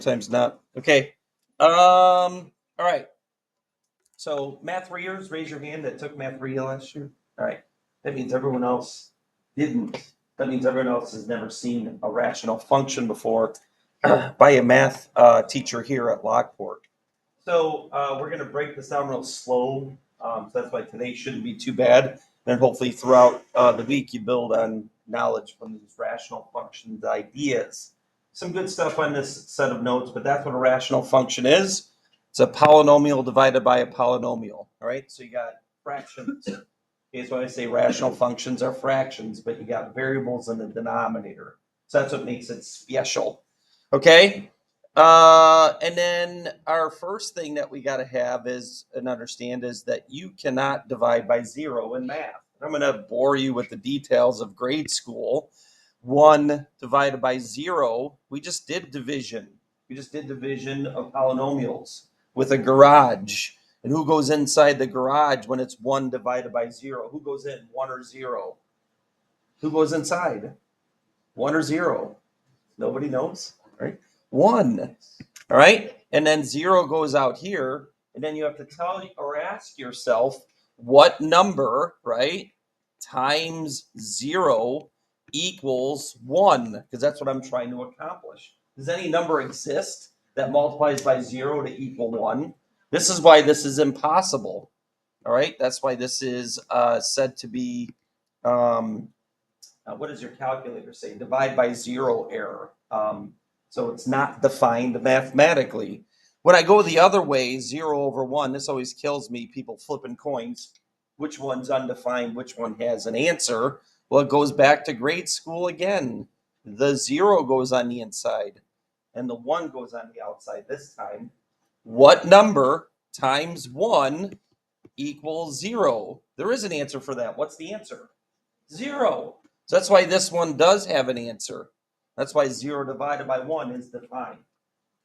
sometimes not. Okay. All right. So math readers, raise your hand that took math read last year. All right. That means everyone else didn't. That means everyone else has never seen a rational function before by a math teacher here at Lockport. So we're going to break this down real slow. So that's why today shouldn't be too bad. And hopefully throughout the week you build on knowledge from these rational functions ideas. Some good stuff on this set of notes, but that's what a rational function is. It's a polynomial divided by a polynomial. All right, so you got fractions. Okay, so I say rational functions are fractions, but you got variables in the denominator. So that's what makes it special. Okay, and then our first thing that we got to have is and understand is that you cannot divide by zero in math. I'm going to bore you with the details of grade school. 1 divided by 0, we just did division. We just did division of polynomials with a garage. And who goes inside the garage when it's 1 divided by 0? Who goes in, 1 or 0? Who goes inside, 1 or 0? Nobody knows, right? 1. All right. And then 0 goes out here. And then you have to tell or ask yourself what number, right, times 0 equals 1, because that's what I'm trying to accomplish. Does any number exist that multiplies by 0 to equal 1? This is why this is impossible. All right. That's why this is said to be, what does your calculator say? Divide by 0 error. So it's not defined mathematically. When I go the other way, 0 over 1, this always kills me, people flipping coins. Which one's undefined? Which one has an answer? Well, it goes back to grade school again. The 0 goes on the inside and the 1 goes on the outside this time. What number times 1 equals 0? There is an answer for that. What's the answer? 0. So that's why this one does have an answer. That's why 0 divided by 1 is defined.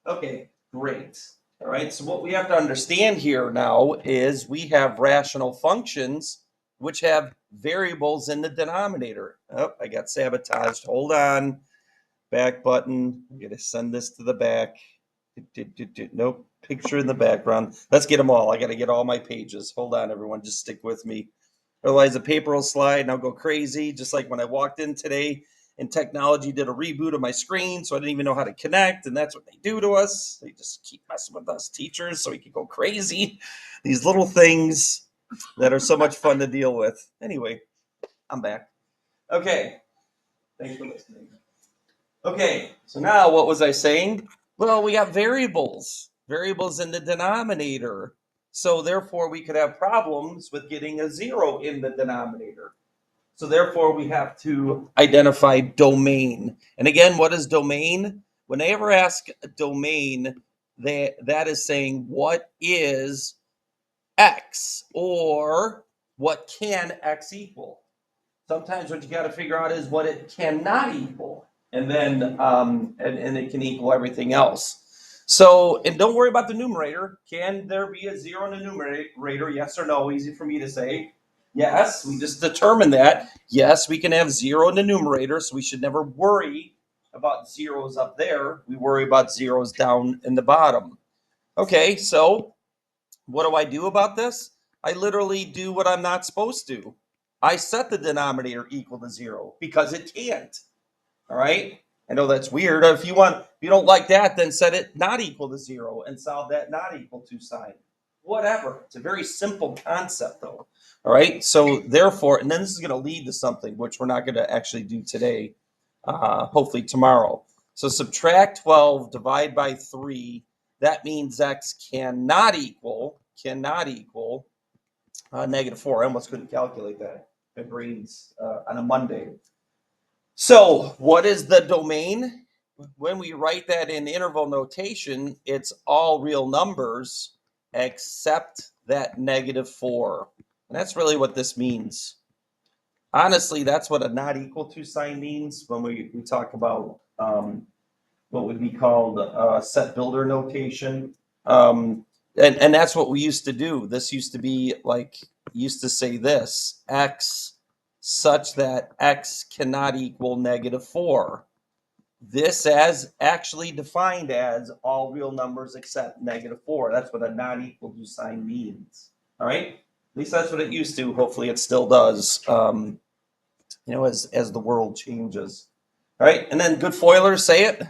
Okay, great. All right, so what we have to understand here now is we have rational functions which have variables in the denominator. Oh, I got sabotaged. Hold on. Back button. I'm going to send this to the back. Nope, picture in the background. Let's get them all. I got to get all my pages. Hold on, everyone. Just stick with me. Otherwise, the paper will slide and I'll go crazy. Just like when I walked in today and technology did a reboot of my screen, so I didn't even know how to connect. And that's what they do to us. They just keep messing with us teachers so we can go crazy. These little things that are so much fun to deal with. Anyway, I'm back. Okay. Thanks for listening. Okay, so now what was I saying? Well, we got variables in the denominator. So therefore, we could have problems with getting a 0 in the denominator. So therefore, we have to identify domain. And again, what is domain? When they ever ask a domain, that is saying what is x or what can x equal. Sometimes what you got to figure out is what it cannot equal, and then and it can equal everything else. So, and don't worry about the numerator. Can there be a 0 in the numerator? Yes or no? Easy for me to say. Yes, we just determined that. Yes, we can have 0 in the numerator, so we should never worry about zeros up there. We worry about zeros down in the bottom. Okay, so what do I do about this? I literally do what I'm not supposed to. I set the denominator equal to 0 because it can't. All right. I know that's weird. If you don't like that, then set it not equal to 0 and solve that not equal to sign. Whatever. It's a very simple concept, though. All right. So therefore, and then this is going to lead to something which we're not going to actually do today. Hopefully tomorrow. So subtract 12, divide by 3. That means x cannot equal -4. I almost couldn't calculate that. My brain's on a Monday. So what is the domain? When we write that in interval notation, it's all real numbers except that -4. And that's really what this means. Honestly, that's what a not equal to sign means when we talk about what would be called set builder notation. And that's what we used to do. This used to be like, used to say this, x such that x cannot equal -4. this as actually defined as all real numbers except -4. That's what a not equal to sign means. All right. At least that's what it used to. Hopefully, it still does. As the world changes. All right, and then good foilers say it.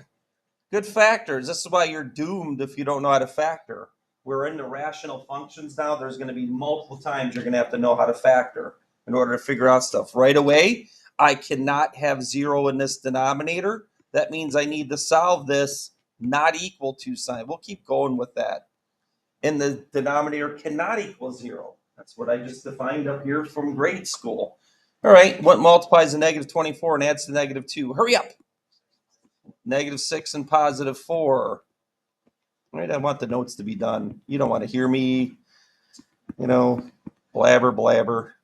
Good factors. This is why you're doomed if you don't know how to factor. We're into rational functions now. There's going to be multiple times you're going to have to know how to factor in order to figure out stuff. Right away, I cannot have 0 in this denominator. That means I need to solve this not equal to sign. We'll keep going with that. And the denominator cannot equal 0. That's what I just defined up here from grade school. All right, what multiplies a -24 and adds to -2? Hurry up. -6 and +4. All right, I want the notes to be done. You don't want to hear me, blabber.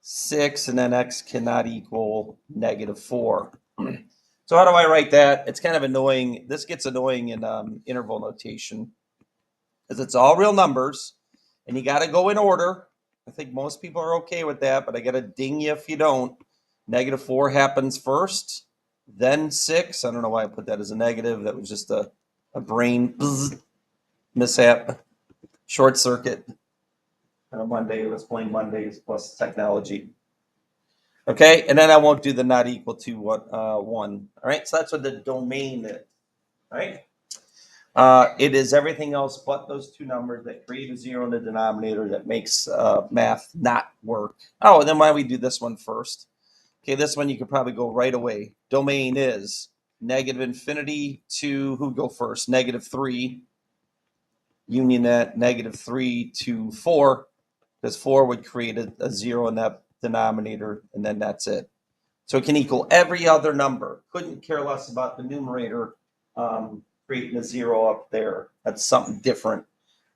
6 and then x cannot equal -4. So how do I write that? It's kind of annoying. This gets annoying in interval notation because it's all real numbers and you got to go in order. I think most people are okay with that, but I got to ding you if you don't. -4 happens first, then 6. I don't know why I put that as a negative. That was just a brain mishap, short circuit. Monday, let's play Mondays plus technology. Okay, and then I won't do the not equal to 1. All right, so that's what the domain is. All right. It is everything else but those two numbers that create a 0 in the denominator that makes math not work. Oh, and then why don't we do this one first? Okay, this one you could probably go right away. Domain is -infinity to, who go first? -3. Union at -3 to 4, because 4 would create a 0 in that denominator, and then that's it. So it can equal every other number. Couldn't care less about the numerator creating a 0 up there. That's something different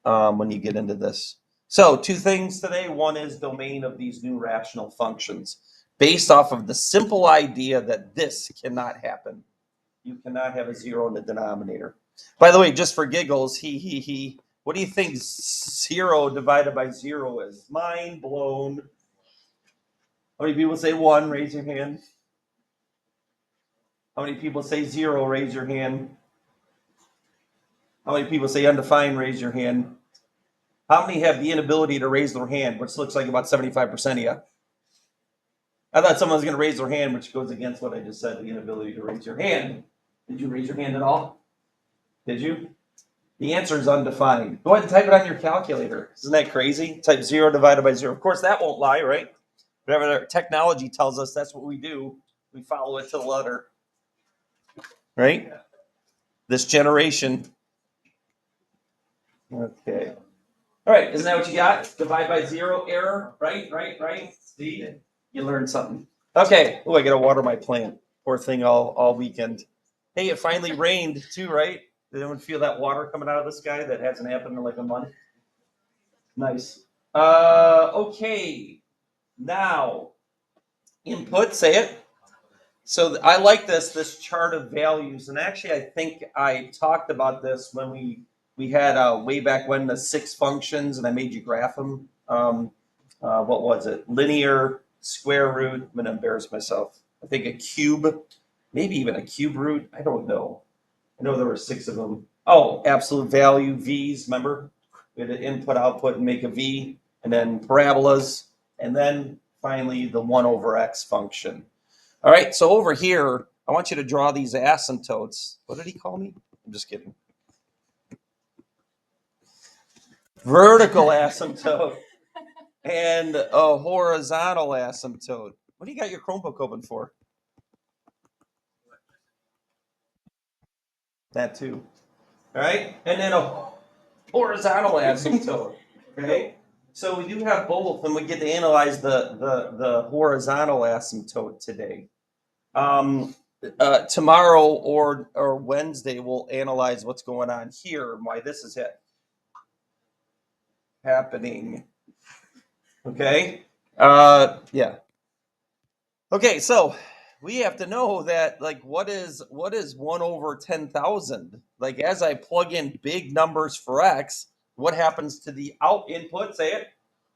when you get into this. So 2 things today. One is domain of these new rational functions based off of the simple idea that this cannot happen. You cannot have a 0 in the denominator. By the way, just for giggles, what do you think 0 divided by 0 is? Mind blown. How many people say 1? Raise your hand. How many people say 0? Raise your hand. How many people say undefined? Raise your hand. How many have the inability to raise their hand, which looks like about 75% of you? I thought someone was going to raise their hand, which goes against what I just said, the inability to raise your hand. Did you raise your hand at all? Did you? The answer is undefined. Go ahead and type it on your calculator. Isn't that crazy? Type 0 divided by 0. Of course, that won't lie, right? Whatever technology tells us, that's what we do. We follow it to the letter. Right? This generation. Okay. All right, isn't that what you got? Divide by 0 error, right? See, you learned something. Okay. Oh, I gotta water my plant. Poor thing all weekend. Hey, it finally rained too, right? Did anyone feel that water coming out of the sky? That hasn't happened in like a month. Nice. Okay. Now, input, say it. So I like this chart of values, and actually, I think I talked about this when we had way back when the 6 functions, and I made you graph them. What was it? Linear, square root. I'm gonna embarrass myself. I think a cube, maybe even a cube root. I don't know. I know there were 6 of them. Oh, absolute value, V's. Remember, we had to input, output, and make a V, and then parabolas, and then finally the 1 over x function. All right, so over here, I want you to draw these asymptotes. What did he call me? I'm just kidding. Vertical asymptote and a horizontal asymptote. What do you got your Chromebook open for? That too. All right, and then a horizontal asymptote. Okay, so we do have both, and we get to analyze the horizontal asymptote today. Tomorrow or Wednesday, we'll analyze what's going on here and why this is happening. Okay. Yeah. Okay, so we have to know that, like, what is 1 over 10,000? Like, as I plug in big numbers for x, what happens to the input? Say it.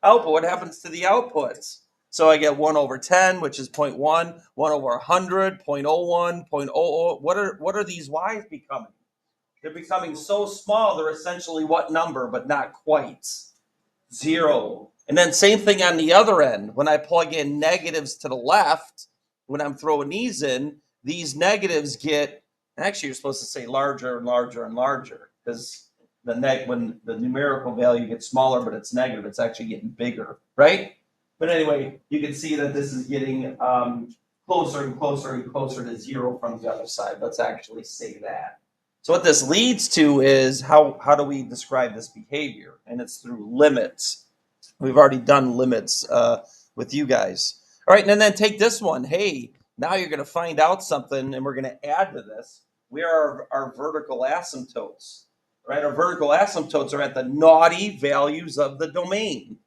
Output. What happens to the outputs? So I get 1 over 10, which is 0.1, 1 over 100, 0.01, 0.00. What are these y's becoming? They're becoming so small, they're essentially what number, but not quite. 0. And then same thing on the other end. When I plug in negatives to the left, when I'm throwing these negatives get, actually you're supposed to say larger and larger and larger, because when the numerical value gets smaller but it's negative, it's actually getting bigger, right? But anyway, you can see that this is getting closer and closer and closer to 0 from the other side. Let's actually say that. So what this leads to is how do we describe this behavior? And it's through limits. We've already done limits with you guys. All right, and then take this one. Hey, now you're going to find out something, and we're going to add to this. We are our vertical asymptotes, right? Our vertical asymptotes are at the naughty values of the domain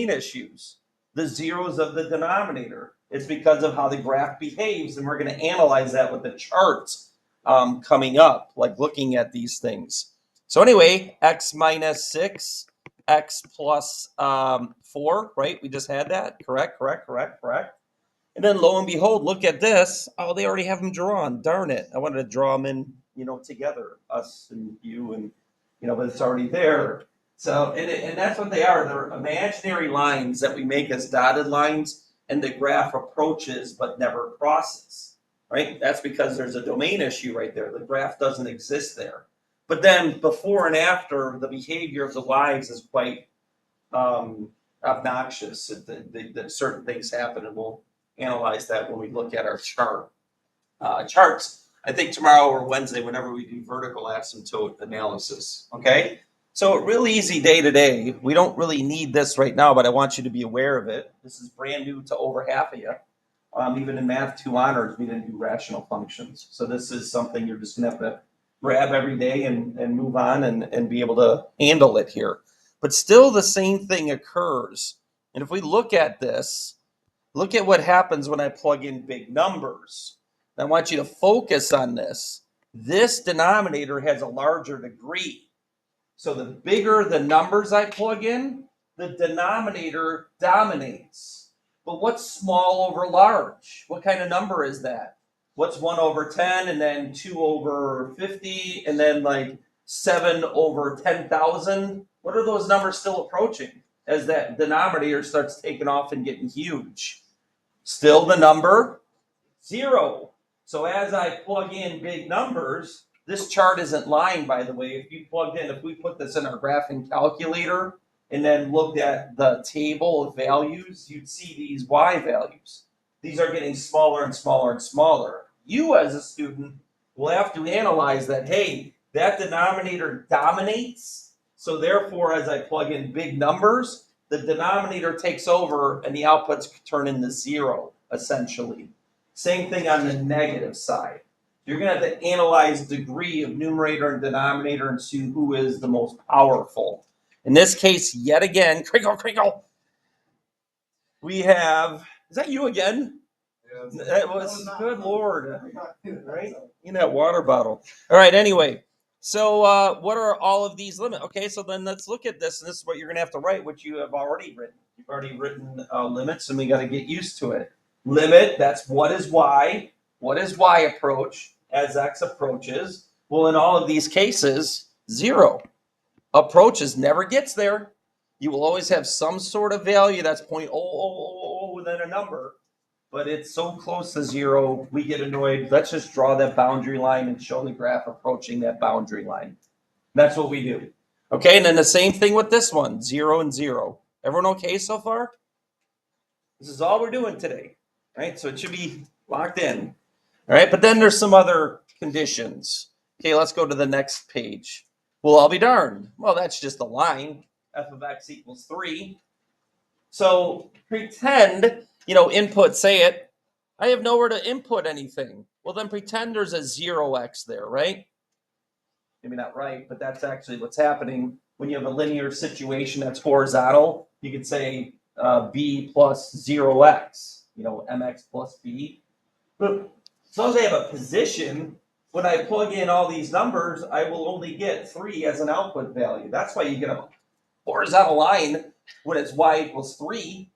issues, the zeros of the denominator. It's because of how the graph behaves, and we're going to analyze that with the charts coming up, like looking at these things. So anyway, x minus 6, x plus 4, right? We just had that. Correct. And then lo and behold, look at this. Oh, they already have them drawn. Darn it. I wanted to draw them in, together, us and you, and, but it's already there. So, and that's what they are. They're imaginary lines that we make as dotted lines, and the graph approaches but never crosses, right? That's because there's a domain issue right there. The graph doesn't exist there. But then before and after, the behavior of the lines is quite obnoxious. That certain things happen, and we'll analyze that when we look at our charts. I think tomorrow or Wednesday, whenever we do vertical asymptote analysis. Okay, so really easy day to day. We don't really need this right now, but I want you to be aware of it. This is brand new to over half of you. Even in Math 2 Honors, we didn't do rational functions. So this is something you're just going to have to grab every day and move on and be able to handle it here. But still the same thing occurs. And if we look at this, look at what happens when I plug in big numbers. I want you to focus on this. This denominator has a larger degree. So the bigger the numbers I plug in, the denominator dominates. But what's small over large? What kind of number is that? What's 1 over 10 and then 2 over 50 and then like 7 over 10,000? What are those numbers still approaching as that denominator starts taking off and getting huge? Still the number 0. So as I plug in big numbers, this chart isn't lying, by the way. If we put this in our graphing calculator and then looked at the table of values, you'd see these y values. These are getting smaller and smaller and smaller. You as a student will have to analyze that, hey, that denominator dominates. So therefore, as I plug in big numbers, the denominator takes over and the outputs turn into 0, essentially. Same thing on the negative side. You're going to have to analyze degree of numerator and denominator and see who is the most powerful. In this case, yet again, crinkle, we have, is that you again? Yeah, that was, good Lord, right? In that water bottle. All right, anyway. So what are all of these limits? Okay, so then let's look at this, and this is what you're going to have to write, which you have already written. You've already written limits, and we got to get used to it. Limit, that's what is y approach as x approaches. Well, in all of these cases, 0. Approaches never gets there. You will always have some sort of value that's 0.0000 and then a number, but it's so close to 0, we get annoyed. Let's just draw that boundary line and show the graph approaching that boundary line. That's what we do. Okay, and then the same thing with this one, 0 and 0. Everyone okay so far? This is all we're doing today, right? So it should be locked in. All right, but then there's some other conditions. Okay, let's go to the next page. Well, I'll be darned. Well, that's just a line. F of x equals 3. So pretend, input, say it. I have nowhere to input anything. Well, then pretend there's a 0x there, right? Maybe not right, but that's actually what's happening. When you have a linear situation that's horizontal, you could say b plus 0x, mx plus b. But as long as I have a position, when I plug in all these numbers, I will only get 3 as an output value. That's why you get a horizontal line when it's y equals 3.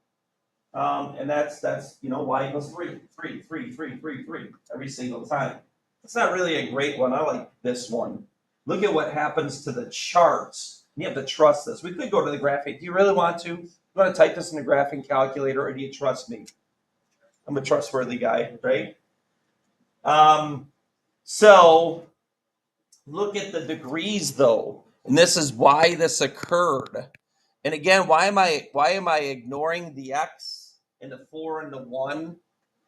And that's y equals 3, 3, 3, 3, 3, 3 every single time. It's not really a great one. I like this one. Look at what happens to the charts. You have to trust this. We could go to the graphing. Do you really want to? You want to type this in the graphing calculator, or do you trust me? I'm a trustworthy guy, right? So look at the degrees though, and this is why this occurred. And again, why am I ignoring the x and the 4 and the 1?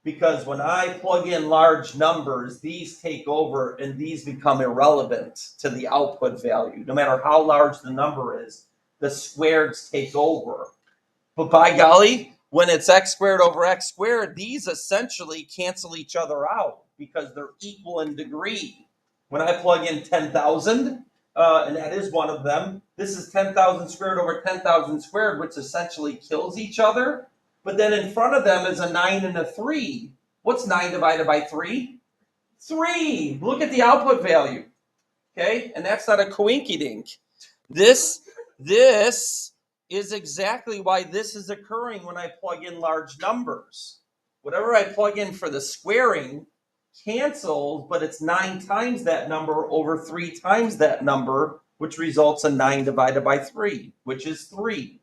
Because when I plug in large numbers, these take over and these become irrelevant to the output value. No matter how large the number is, the squareds take over. But by golly, when it's x squared over x squared, these essentially cancel each other out because they're equal in degree. When I plug in 10,000, and that is one of them, this is 10,000 squared over 10,000 squared, which essentially kills each other. But then in front of them is a 9 and a 3. What's 9 divided by 3? 3. Look at the output value. Okay, and that's not a coinkydink. This is exactly why this is occurring when I plug in large numbers. Whatever I plug in for the squaring cancels, but it's 9 times that number over 3 times that number, which results in 9 divided by 3, which is 3.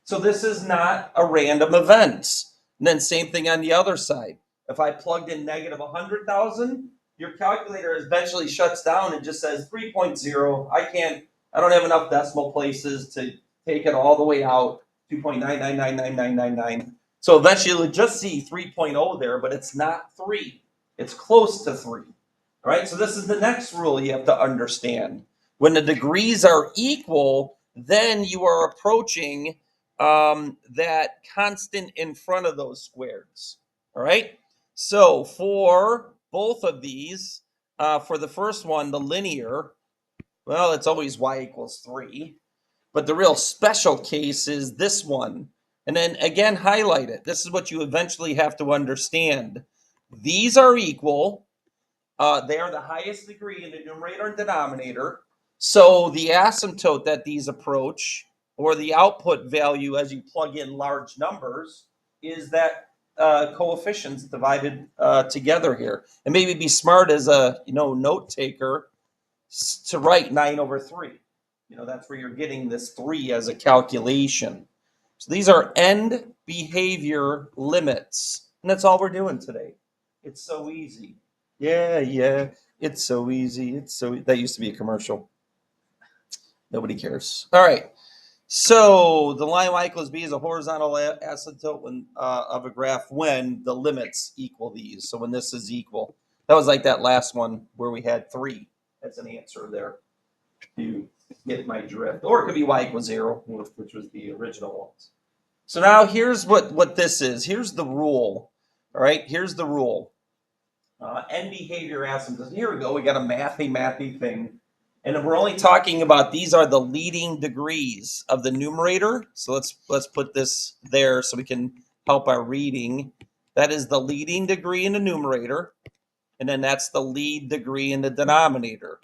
So this is not a random event. And then same thing on the other side. If I plugged in negative 100,000, your calculator eventually shuts down and just says 3.0. I don't have enough decimal places to take it all the way out, 2.9999999. So eventually you'll just see 3.0 there, but it's not 3. It's close to 3. All right, so this is the next rule you have to understand. When the degrees are equal, then you are approaching that constant in front of those squares. All right, so for both of these, for the first one, the linear, well, it's always y equals 3. But the real special case is this one. And then again, highlight it. This is what you eventually have to understand. These are equal. They are the highest degree in the numerator and denominator. So the asymptote that these approach, or the output value as you plug in large numbers, is that coefficients divided together here. And maybe be smart as a note taker to write 9 over 3. That's where you're getting this 3 as a calculation. So these are end behavior limits. And that's all we're doing today. It's so easy. Yeah. It's so easy. That used to be a commercial. Nobody cares. All right. So the line y equals b is a horizontal asymptote of a graph when the limits equal these. So when this is equal. That was like that last one where we had 3 as an answer there. You get my drift. Or it could be y equals 0, which was the original ones. So now here's what this is. Here's the rule. All right, here's the rule. End behavior asymptotes. Here we go. We got a mathy thing. And we're only talking about these are the leading degrees of the numerator. So let's put this there so we can help our reading. That is the leading degree in the numerator. And then that's the lead degree in the denominator.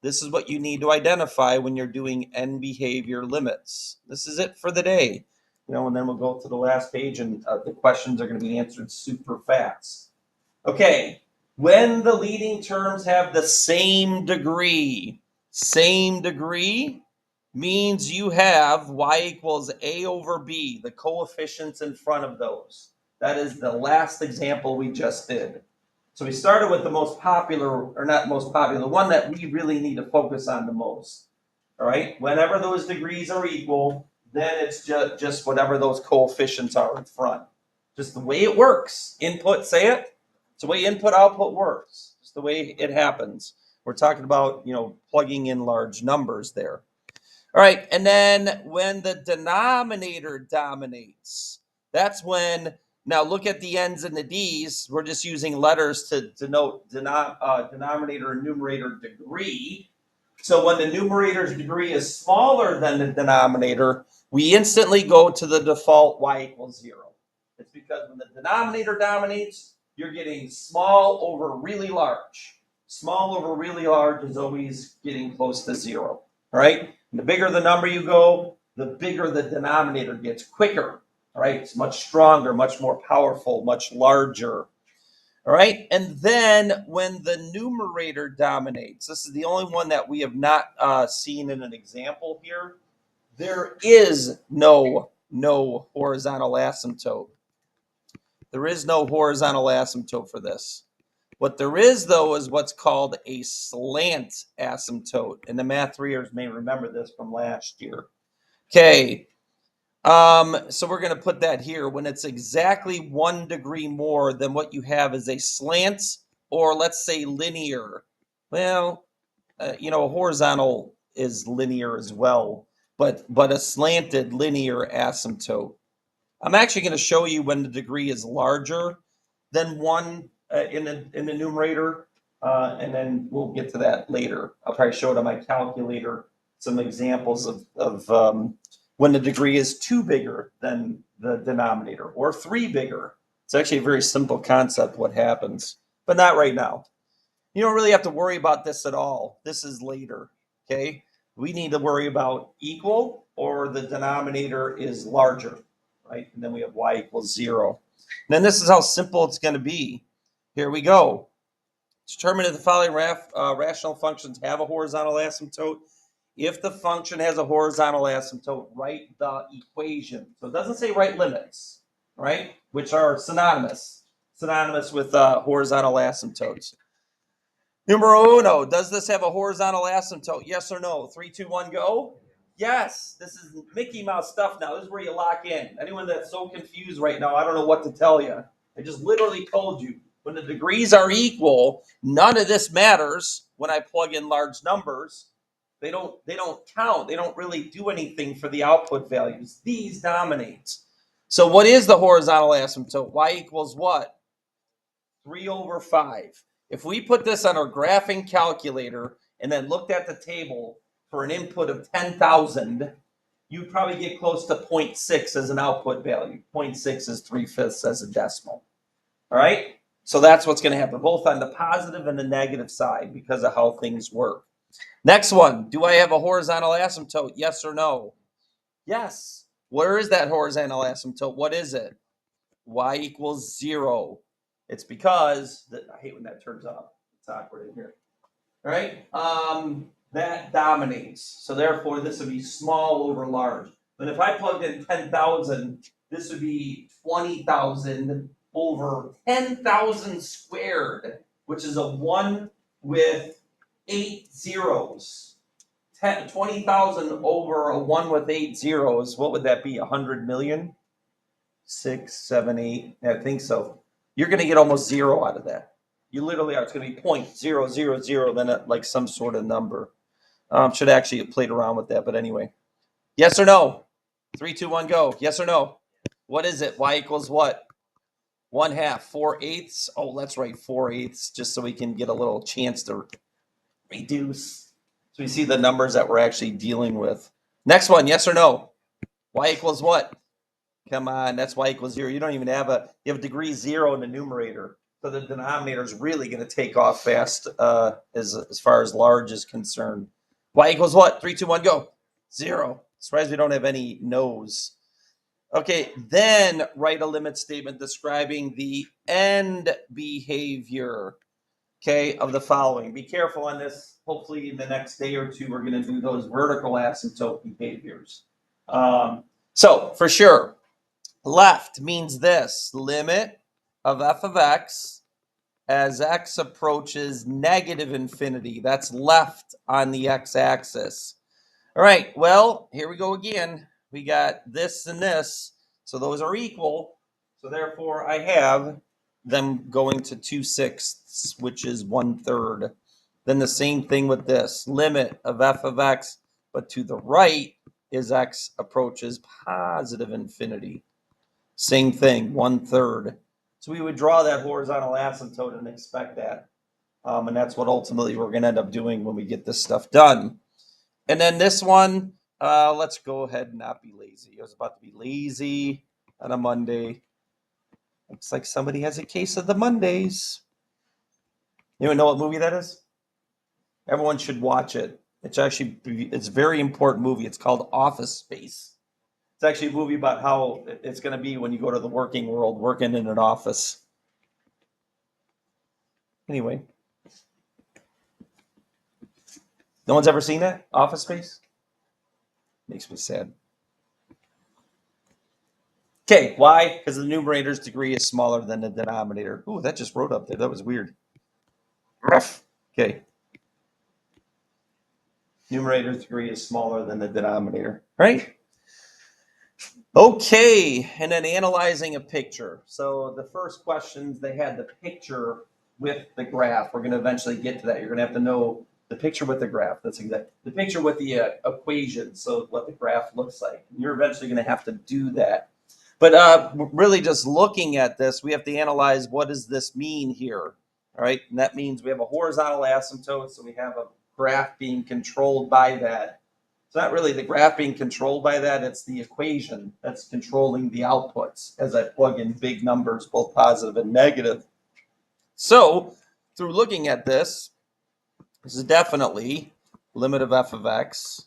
This is what you need to identify when you're doing end behavior limits. This is it for the day. And then we'll go to the last page and the questions are going to be answered super fast. Okay, when the leading terms have the same degree means you have y equals a over b, the coefficients in front of those. That is the last example we just did. So we started with the most popular, or not most popular, the one that we really need to focus on the most. All right, whenever those degrees are equal, then it's just whatever those coefficients are in front. Just the way it works. Input, say it. It's the way input output works. It's the way it happens. We're talking about, plugging in large numbers there. All right, and then when the denominator dominates, that's when, now look at the n's and the d's. We're just using letters to denote denominator and numerator degree. So when the numerator's degree is smaller than the denominator, we instantly go to the default y equals 0. It's because when the denominator dominates, you're getting small over really large. Small over really large is always getting close to 0. All right? And the bigger the number you go, the bigger the denominator gets quicker. All right, it's much stronger, much more powerful, much larger. All right, and then when the numerator dominates, this is the only one that we have not seen in an example here. There is no horizontal asymptote. There is no horizontal asymptote for this. What there is, though, is what's called a slant asymptote. And the math readers may remember this from last year. Okay. So we're going to put that here when it's exactly 1 degree more than what you have is a slant, or let's say linear. Well, a horizontal is linear as well, but a slanted linear asymptote. I'm actually going to show you when the degree is larger than 1 in the numerator, and then we'll get to that later. I'll probably show it on my calculator, some examples of when the degree is 2 bigger than the denominator, or 3 bigger. It's actually a very simple concept what happens, but not right now. You don't really have to worry about this at all. This is later, okay? We need to worry about equal or the denominator is larger, right? And then we have y equals 0. And then this is how simple it's going to be. Here we go. Determine if the following rational functions have a horizontal asymptote. If the function has a horizontal asymptote, write the equation. So it doesn't say write limits, right? Which are synonymous with horizontal asymptotes. Numero uno, does this have a horizontal asymptote? Yes or no? 3, 2, 1, go. Yes, this is Mickey Mouse stuff now. This is where you lock in. Anyone that's so confused right now, I don't know what to tell you. I just literally told you. When the degrees are equal, none of this matters when I plug in large numbers. They don't count. They don't really do anything for the output values. These dominate. So what is the horizontal asymptote? Y equals what? 3/5. If we put this on our graphing calculator and then looked at the table for an input of 10,000, you'd probably get close to 0.6 as an output value. 0.6 is 3/5 as a decimal. All right? So that's what's going to happen, both on the positive and the negative side because of how things work. Next one, do I have a horizontal asymptote? Yes or no? Yes. Where is that horizontal asymptote? What is it? Y equals 0. It's because I hate when that turns off. It's awkward in here. All right. That dominates. So therefore, this would be small over large. But if I plugged in 10,000, this would be 20,000 over 10,000 squared, which is a 1 with 8 zeros. 20,000 over a 1 with 8 zeros. What would that be? 100 million? 6, 7, 8. I think so. You're going to get almost 0 out of that. You literally are. It's going to be 0.000, then like some sort of number. Should actually have played around with that, but anyway. Yes or no? 3, 2, 1, go. Yes or no? What is it? Y equals what? 1/2. 4/8. Oh, let's write 4/8 just so we can get a little chance to reduce. So we see the numbers that we're actually dealing with. Next one. Yes or no? Y equals what? Come on, that's y equals 0. You don't even have you have degree 0 in the numerator. So the denominator is really going to take off fast as far as large is concerned. Y equals what? 3, 2, 1, go. 0. Surprised we don't have any no's. Okay, then write a limit statement describing the end behavior, okay, of the following. Be careful on this. Hopefully in the next day or two, we're going to do those vertical asymptote behaviors. So for sure, left means this: limit of f of x as x approaches negative infinity. That's left on the x-axis. All right, well, here we go again. We got this and this, so those are equal. So therefore, I have them going to 2/6, which is 1/3. Then the same thing with this: limit of f of x, but to the right is x approaches positive infinity. Same thing, 1/3. So we would draw that horizontal asymptote and expect that. And that's what ultimately we're going to end up doing when we get this stuff done. And then this one, let's go ahead and not be lazy. I was about to be lazy on a Monday. Looks like somebody has a case of the Mondays. You know what movie that is? Everyone should watch it. It's a very important movie. It's called Office Space. It's actually a movie about how it's going to be when you go to the working world, working in an office. Anyway, no one's ever seen that Office Space. Makes me sad. Okay, why? Because the numerator's degree is smaller than the denominator. Ooh, that just wrote up there. That was weird. Okay. Numerator's degree is smaller than the denominator, right? Okay, and then analyzing a picture. So the first questions, they had the picture with the graph. We're going to eventually get to that. You're going to have to know the picture with the graph. That's exact. The picture with the equation, so what the graph looks like. You're eventually going to have to do that. But really just looking at this, we have to analyze what does this mean here, all right? And that means we have a horizontal asymptote, so we have a graph being controlled by that. It's not really the graph being controlled by that, it's the equation that's controlling the outputs as I plug in big numbers, both positive and negative. So through looking at this is definitely limit of f of x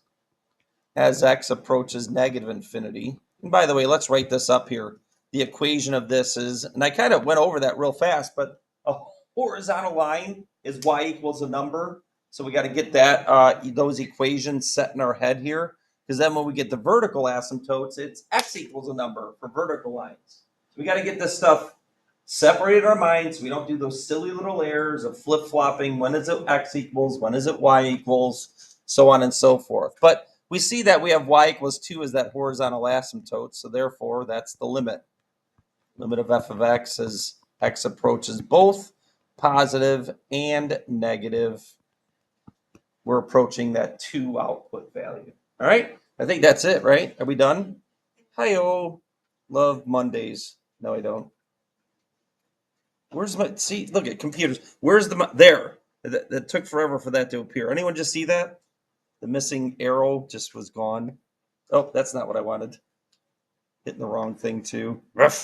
as x approaches negative infinity. And by the way, let's write this up here. The equation of this is, and I kind of went over that real fast, but a horizontal line is y equals a number. So we got to get that those equations set in our head here, because then when we get the vertical asymptotes, it's x equals a number for vertical lines. So we got to get this stuff separated in our minds so we don't do those silly little errors of flip-flopping. When is it x equals? When is it y equals? So on and so forth. But we see that we have y equals 2 as that horizontal asymptote, so therefore that's the limit. Limit of f of x as x approaches both positive and negative. We're approaching that 2 output value. All right, I think that's it, right? Are we done? Hi-oh, love Mondays. No, I don't. Where's my, see, look at computers. Where's the, there. That took forever for that to appear. Anyone just see that? The missing arrow just was gone. Oh, that's not what I wanted. Hitting the wrong thing too.